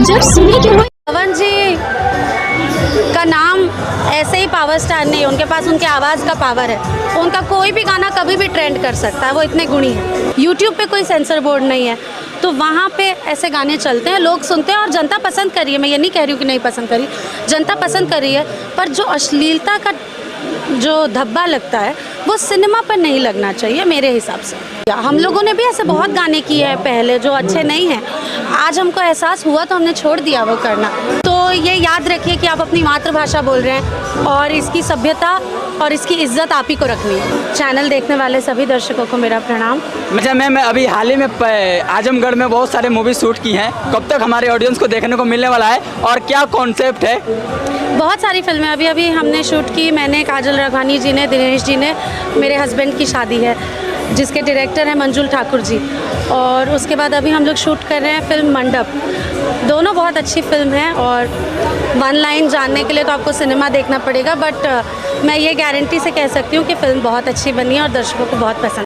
जब सुने कि वो पवन जी का नाम ऐसे ही पावर स्टार नहीं, उनके पास उनके आवाज़ का पावर है। उनका कोई भी गाना कभी भी ट्रेंड कर सकता है, वो इतने गुणी हैं। यूट्यूब पे कोई सेंसर बोर्ड नहीं है, तो वहाँ पे ऐसे गाने चलते हैं, लोग सुनते हैं और जनता पसंद कर रही है। मैं ये नहीं कह रही हूँ कि नहीं पसंद करी, जनता पसंद कर रही है। पर जो अश्लीलता का जो धब्बा लगता है वो सिनेमा पर नहीं लगना चाहिए मेरे हिसाब से। हम लोगों ने भी ऐसे बहुत गाने किए हैं पहले जो अच्छे नहीं हैं। आज हमको एहसास हुआ तो हमने छोड़ दिया वो करना। तो ये याद रखिए कि आप अपनी मातृभाषा बोल रहे हैं और इसकी सभ्यता और इसकी इज्जत आप ही को रखनी है। चैनल देखने वाले सभी दर्शकों को मेरा प्रणाम। अच्छा मैम, अभी हाल ही में आजमगढ़ में बहुत सारे मूवी शूट की हैं, कब तक हमारे ऑडियंस को देखने को मिलने वाला है और क्या कॉन्सेप्ट है? बहुत सारी फिल्में अभी हमने शूट की। मैंने, काजल राघवानी जी ने, दिनेश जी ने, मेरे हस्बैंड की शादी है जिसके डायरेक्टर हैं मंजुल ठाकुर जी। और उसके बाद अभी हम लोग शूट कर रहे हैं फिल्म मंडप। दोनों बहुत अच्छी फिल्म है और वन लाइन जानने के लिए तो आपको सिनेमा देखना पड़ेगा, बट मैं ये गारंटी से कह सकती हूँ कि फ़िल्म बहुत अच्छी बनी है और दर्शकों को बहुत पसंद